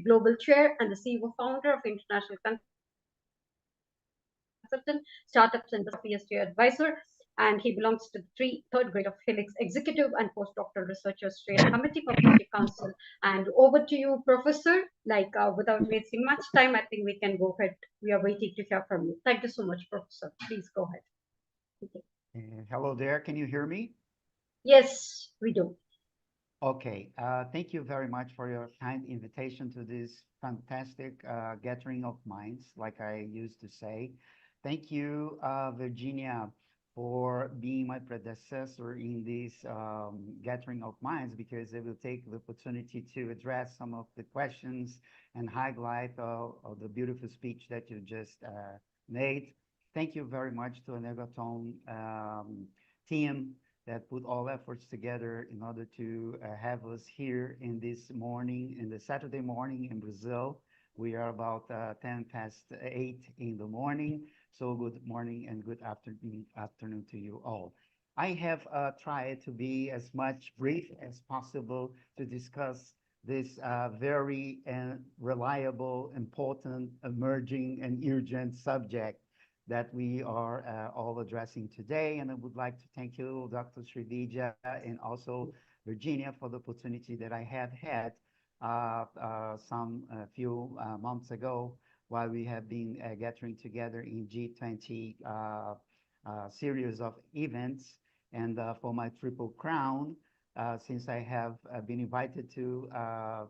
Global Chair and the CEO founder of International Consultant, Startups and ESG Advisor. And he belongs to the third grade of Helix Executive and Postdoctoral Researchers Training Committee, Publicity Council. And over to you, Professor. Without wasting much time, I think we can go ahead. We are waiting to hear from you. Thank you so much, Professor. Please go ahead. Hello there. Can you hear me? Yes, we do. Okay. Thank you very much for your kind invitation to this fantastic gathering of minds, like I used to say. Thank you, Virginia, for being my predecessor in this gathering of minds, because it will take the opportunity to address some of the questions and highlight of the beautiful speech that you just made. Thank you very much to ENERGATHON team that put all efforts together in order to have us here in this morning, in the Saturday morning in Brazil. We are about 10 past 8 in the morning. So good morning and good afternoon to you all. I have tried to be as much brief as possible to discuss this very reliable, important, emerging, and urgent subject that we are all addressing today. And I would like to thank you, Dr. Srividya, and also Virginia, for the opportunity that I have had some few months ago while we have been gathering together in G20 series of events. And for my triple crown, since I have been invited to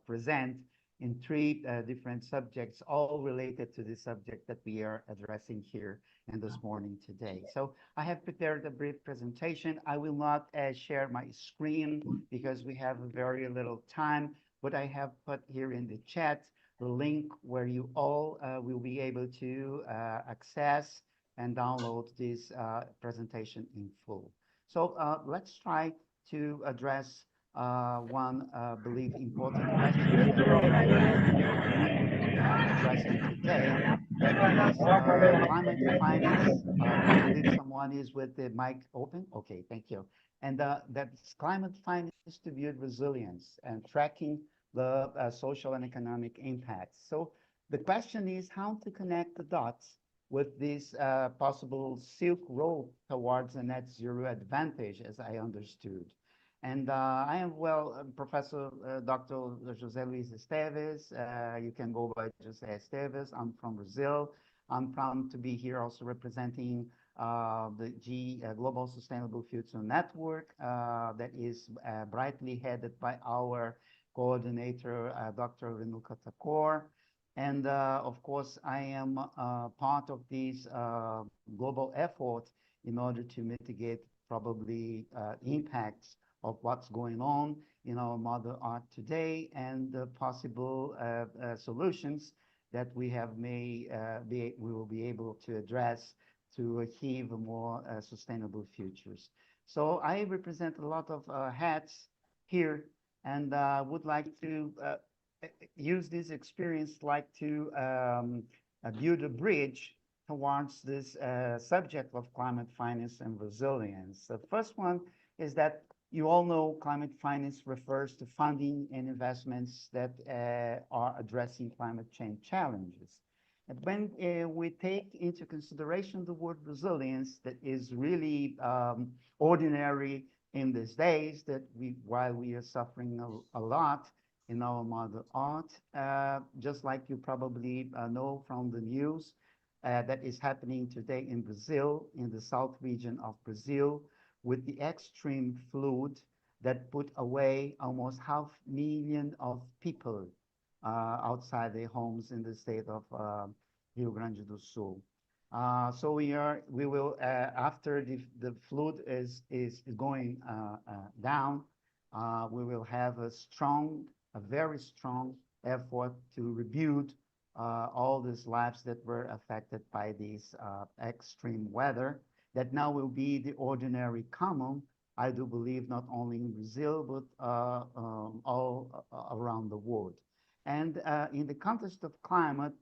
present in three different subjects, all related to the subject that we are addressing here in this morning today. So I have prepared a brief presentation. I will not share my screen because we have very little time, but I have put here in the chat the link where you all will be able to access and download this presentation in full. So let's try to address one believe important question that we are addressing today. That is climate finance. I believe someone is with the mic open. Okay, thank you. And that's climate finance to build resilience and tracking the social and economic impacts. So the question is how to connect the dots with this possible Silk Road towards a net zero advantage, as I understood. And I am, Professor Dr. José Luiz Esteves. You can go by José Esteves. I'm from Brazil. I'm proud to be here also representing the Global Sustainable Future Network that is brightly headed by our coordinator, Dr. Renuka Thakur. And of course, I am part of this global effort in order to mitigate probably impacts of what's going on in our Mother Earth today and the possible solutions that we will be able to address to achieve more sustainable futures. So I represent a lot of hats here, and would like to use this experience to build a bridge towards this subject of climate finance and resilience. The first one is that you all know climate finance refers to funding and investments that are addressing climate change challenges. And when we take into consideration the word resilience, that is really ordinary in these days, that while we are suffering a lot in our Mother Earth, just like you probably know from the news that is happening today in Brazil, in the south region of Brazil, with the extreme flood that put away almost 500,000 of people outside their homes in the state of Rio Grande do Sul. So we will after the flood is going down, we will have a very strong effort to rebuild all these lives that were affected by this extreme weather that now will be the ordinary common, I do believe, not only in Brazil, but all around the world. And in the context of climate,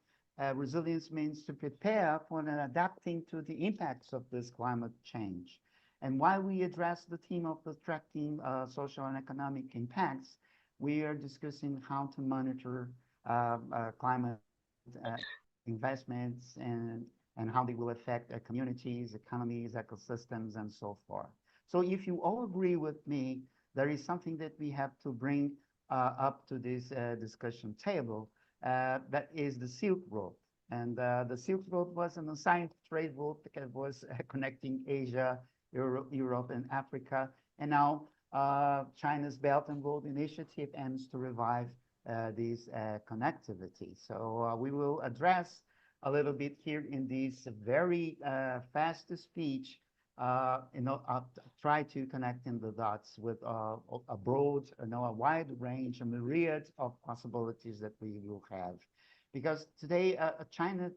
resilience means to prepare for and adapting to the impacts of this climate change. And while we address the theme of the tracking social and economic impacts, we are discussing how to monitor climate investments and how they will affect communities, economies, ecosystems, and so forth. So if you all agree with me, there is something that we have to bring up to this discussion table. That is the Silk Road. And the Silk Road was an assigned trade route that was connecting Asia, Europe, and Africa. And now China's Belt and Road Initiative aims to revive this connectivity. So we will address a little bit here in this very fast speech. I'll try to connect in the dots with a broad, a wide range, a myriad of possibilities that we will have. Because today, China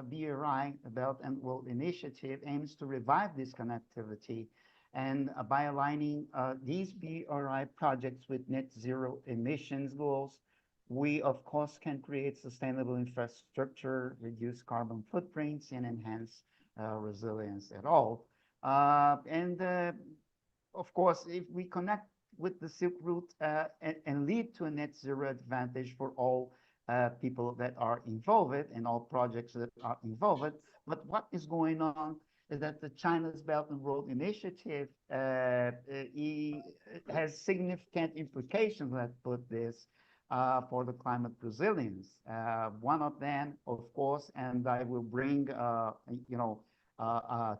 BRI, Belt and Road Initiative, aims to revive this connectivity. And by aligning these BRI projects with net zero emissions goals, we, of course, can create sustainable infrastructure, reduce carbon footprints, and enhance resilience at all. And of course, if we connect with the Silk Route and lead to a net zero advantage for all people that are involved and all projects that are involved. But what is going on is that the China's Belt and Road Initiative has significant implications, let's put this, for the climate resilience. One of them, of course, and I will bring,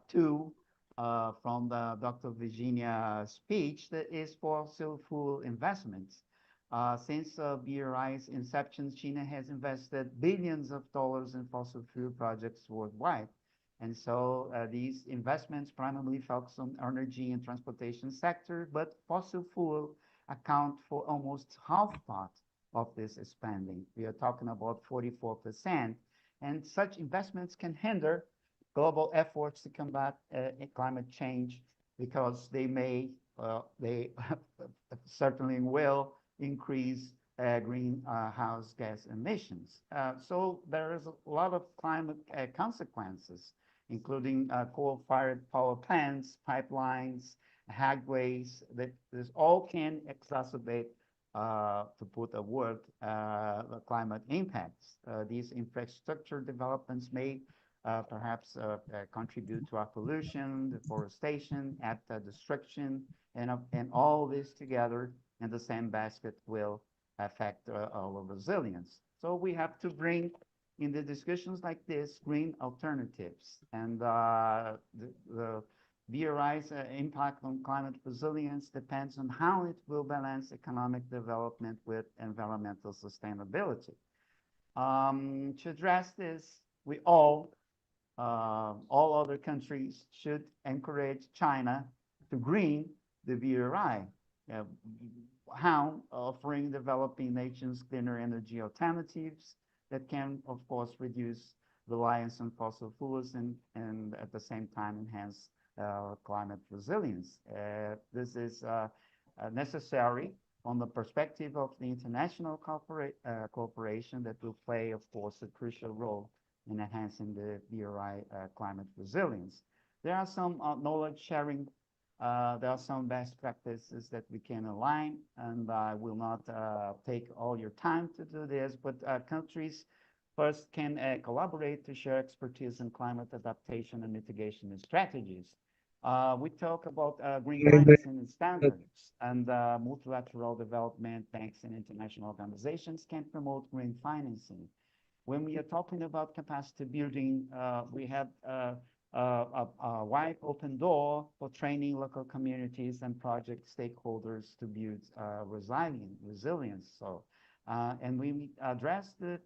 two from the Dr. Virginia speech, that is fossil fuel investments. Since BRI's inception, China has invested billions of dollars in fossil fuel projects worldwide. And so these investments primarily focus on energy and transportation sector, but fossil fuel account for almost half part of this spending. We are talking about 44%. And such investments can hinder global efforts to combat climate change because they certainly will increase greenhouse gas emissions. So there is a lot of climate consequences, including coal-fired power plants, pipelines, highways, that this all can exacerbate, to put a word, the climate impacts. These infrastructure developments may perhaps contribute to our pollution, deforestation, habitat destruction, and all this together in the same basket will affect our resilience. So we have to bring in the discussions like this green alternatives, and the BRI's impact on climate resilience depends on how it will balance economic development with environmental sustainability. To address this, we all other countries should encourage China to green the BRI. Uh, how? Offering developing nations cleaner energy alternatives that can, of course, reduce reliance on fossil fuels and at the same time enhance climate resilience. This is necessary on the perspective of the international cooperation that will play, of course, a crucial role in enhancing the BRI climate resilience. There are some knowledge sharing. There are some best practices that we can align, and I will not take all your time to do this, but countries first can collaborate to share expertise in climate adaptation and mitigation strategies. We talk about green financing and standards, and multilateral development banks and international organizations can promote green financing. When we are talking about capacity building, we have a wide open door for training local communities and project stakeholders to build resilience. So, and we address the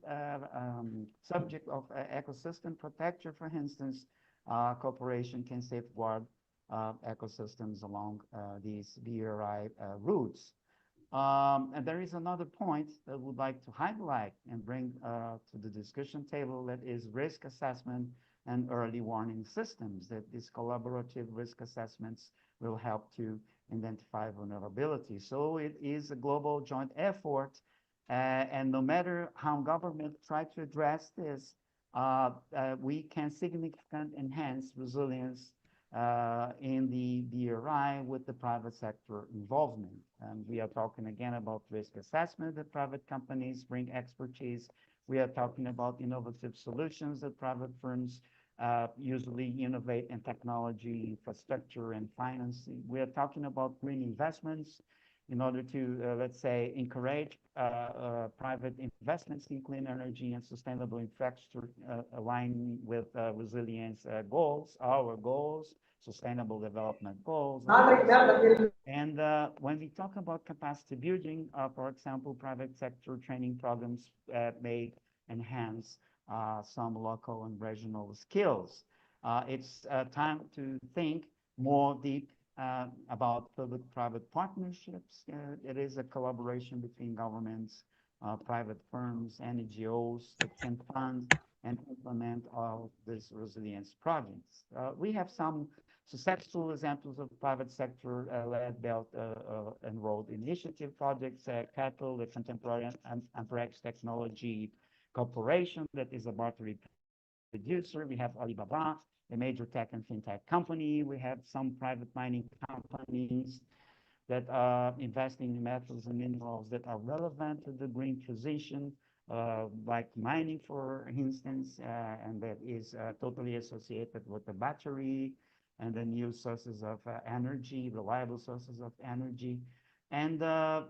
subject of ecosystem protection. For instance, cooperation can safeguard ecosystems along these BRI routes. And there is another point that I would like to highlight and bring to the discussion table, that is risk assessment and early warning systems, that these collaborative risk assessments will help to identify vulnerability. So it is a global joint effort, and no matter how government try to address this, we can significantly enhance resilience in the BRI with the private sector involvement. And we are talking again about risk assessment that private companies bring expertise. We are talking about innovative solutions that private firms usually innovate in technology, infrastructure, and financing. We are talking about green investments in order to, let's say, encourage private investments in clean energy and sustainable infrastructure aligning with resilience goals, our goals, sustainable development goals, of course. And when we talk about capacity building, for example, private sector training programs may enhance some local and regional skills. It's time to think more deep about public-private partnerships. It is a collaboration between governments, private firms, NGOs that can fund and implement all these resilience projects. We have some successful examples of private sector led Belt and Road Initiative projects, Capital, the Contemporary Anthrax Technology Corporation, that is a battery producer. We have Alibaba, a major tech and fintech company. We have some private mining companies that are investing in metals and minerals that are relevant to the green transition, like mining, for instance, and that is totally associated with the battery and the new sources of energy, reliable sources of energy. And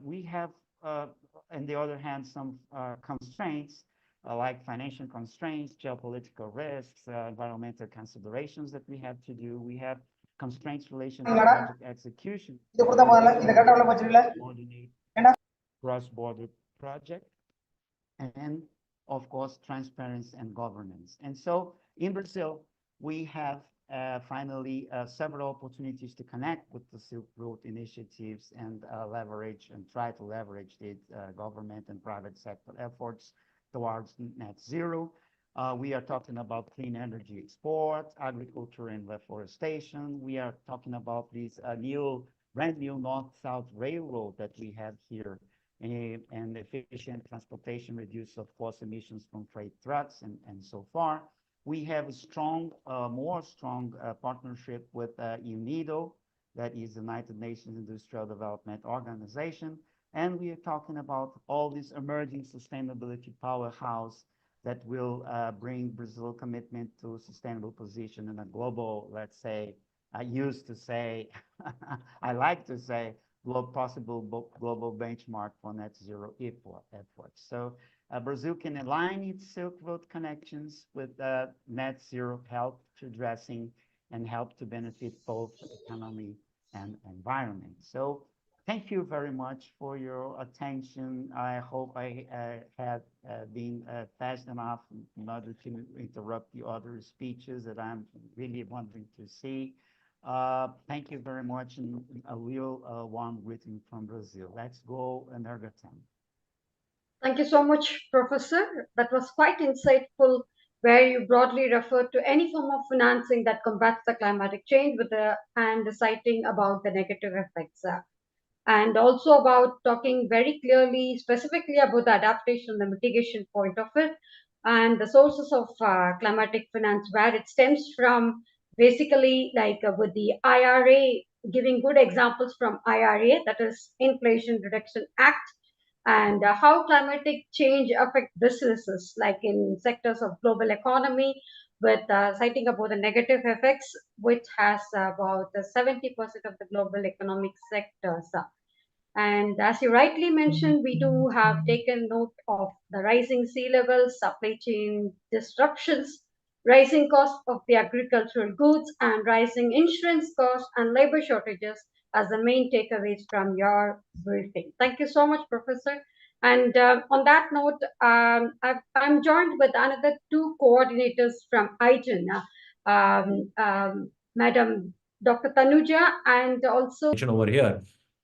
we have, on the other hand, some constraints like financial constraints, geopolitical risks, environmental considerations that we have to do. We have constraints related to project execution, coordinate cross-border project, and of course, transparency and governance. And so in Brazil, we have finally several opportunities to connect with the Silk Road initiatives and leverage and try to leverage the government and private sector efforts towards net zero. We are talking about clean energy export, agriculture and reforestation. We are talking about this brand new north-south railroad that we have here, and efficient transportation, reduce, of course, emissions from freight trucks and so far. We have a strong, more strong partnership with UNIDO, that is the United Nations Industrial Development Organization. And we are talking about all this emerging sustainability powerhouse that will bring Brazil commitment to a sustainable position in a global, let's say, I used to say, I like to say, possible global benchmark for net zero efforts. So Brazil can align its Silk Road connections with net zero help to addressing and help to benefit both economy and environment. So thank you very much for your attention. I hope I had been fast enough in order to interrupt the other speeches that I'm really wanting to see. Thank you very much, and a real warm greeting from Brazil. Let's go, ENERGATHON. Thank you so much, Professor. That was quite insightful, where you broadly referred to any form of financing that combats the climatic change and citing about the negative effects. And also about talking very clearly, specifically about the adaptation, the mitigation point of it, and the sources of climatic finance, where it stems from, basically like with the IRA, giving good examples from IRA, that is Inflation Reduction Act, and how climatic change affect businesses, like in sectors of global economy, with citing about the negative effects, which has about 70% of the global economic sectors. And as you rightly mentioned, we do have taken note of the rising sea levels, supply chain disruptions, rising cost of the agricultural goods, and rising insurance costs and labor shortages as the main takeaways from your briefing. Thank you so much, Professor. And on that note, I'm joined with another two coordinators from IGEN, Madam Dr. Tanuja, and also over here.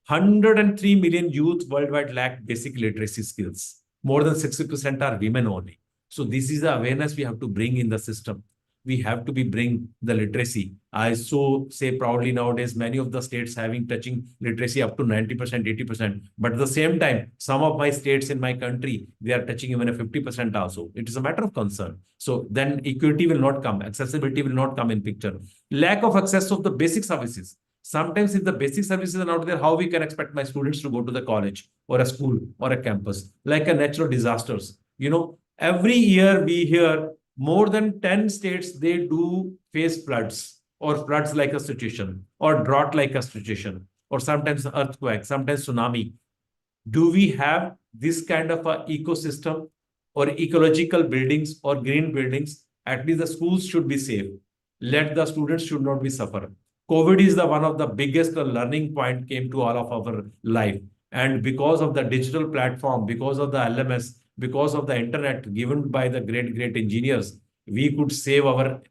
103 million youth worldwide lack basic literacy skills. More than 60% are women only. So this is the awareness we have to bring in the system. We have to bring the literacy. I so say proudly nowadays, many of the states having touching literacy up to 90%, 80%. But at the same time, some of my states in my country, they are touching even a 50% also. It is a matter of concern. So then equity will not come. Accessibility will not come in picture. Lack of access of the basic services. Sometimes if the basic services are not there, how we can expect my students to go to the college or a school or a campus? Like a natural disasters. Every year we hear more than 10 states, they do face floods or floods like a situation or drought like a situation or sometimes earthquake, sometimes tsunami. Do we have this kind of a ecosystem or ecological buildings or green buildings? At least the schools should be safe. Let the students should not be suffer. COVID is the one of the biggest learning point came to all of our life. And because of the digital platform, because of the LMS, because of the internet given by the great engineers, we could save our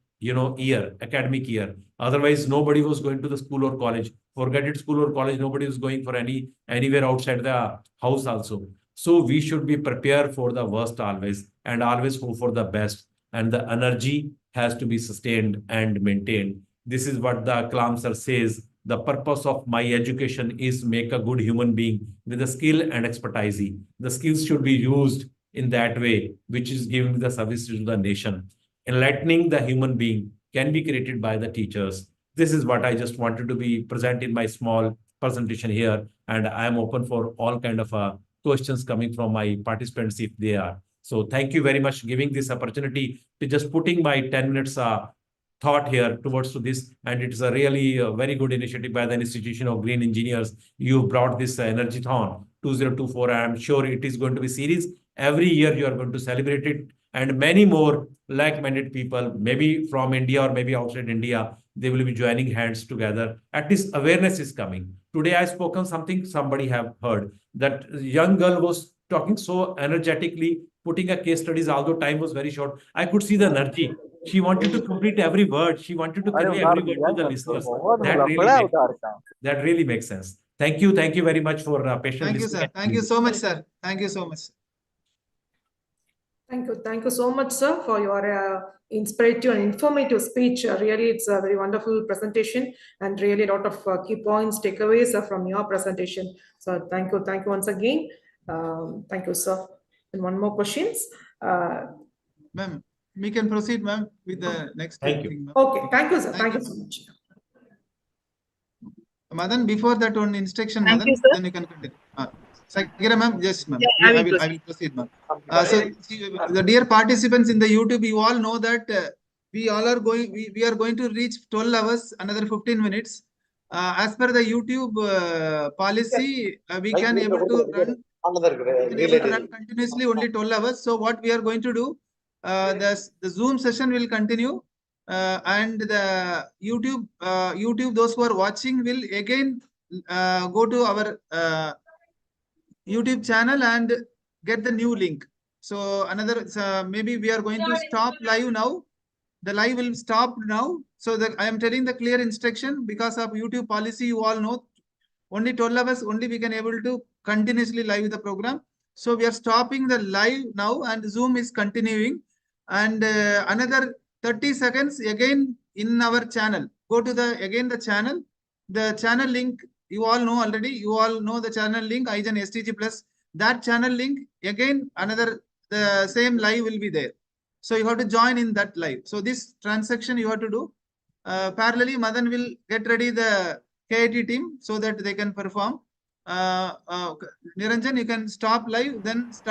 academic year. Otherwise, nobody was going to the school or college. Forget it, school or college, nobody was going for anywhere outside the house also. So we should be prepared for the worst always and always hope for the best. And the energy has to be sustained and maintained. This is what the Kalam sir says. The purpose of my education is make a good human being with the skill and expertise. The skills should be used in that way, which is giving the service to the nation. Enlightening the human being can be created by the teachers. This is what I just wanted to be present in my small presentation here. And I am open for all kind of questions coming from my participants if they are. So thank you very much giving this opportunity to just putting my 10 minutes thought here towards to this. And it is a really very good initiative by the Institution of Green Engineers. You brought this ENERGATHON 2024. I am sure it is going to be series. Every year you are going to celebrate it. And many more like-minded people, maybe from India or maybe outside India, they will be joining hands together. At least awareness is coming. Today I spoken something somebody have heard that young girl was talking so energetically, putting a case studies, although time was very short. I could see the energy. She wanted to complete every word. She wanted to convey every word to the listeners. That really makes sense. Thank you. Thank you very much for patient Thank you, listening. sir. Thank you so much, sir. Thank you so much. Thank you. Thank you so much, sir, for your inspirative and informative speech. Really, it's a very wonderful presentation and really a lot of key points, takeaways from your presentation. So thank you. Thank you once again. Thank you, sir. And one more questions. Ma'am, we can proceed, ma'am, with the next Thank you. thing. Okay. Thank you, sir. Thank you so much. Madan, before that one instruction, Thank Madan, you, sir. then you can continue. Sagira, ma'am, yes, ma'am. Yeah, I will I will proceed, ma'am. So, the dear participants in the YouTube, you all know that we all are going. We are going to reach 12 hours, another 15 minutes. As per the YouTube policy, we can able to run continuously only 12 hours. So what we are going to do, the Zoom session will continue, and the YouTube, those who are watching will again go to our YouTube channel and get the new link. So another, maybe we are going to stop live now. The live will stop now. So that I am telling the clear instruction because of YouTube policy, you all know only 12 hours only we can able to continuously live the program. So we are stopping the live now and Zoom is continuing. And another 30 seconds again in our channel. Go to the channel. The channel link you all know already. You all know the channel link iGen STG Plus. That channel link again the same live will be there. So you have to join in that live. So this transaction you have to do. Parallelly, Madan will get ready the KIT team so that they can perform. Niranjan, you can stop live, then start.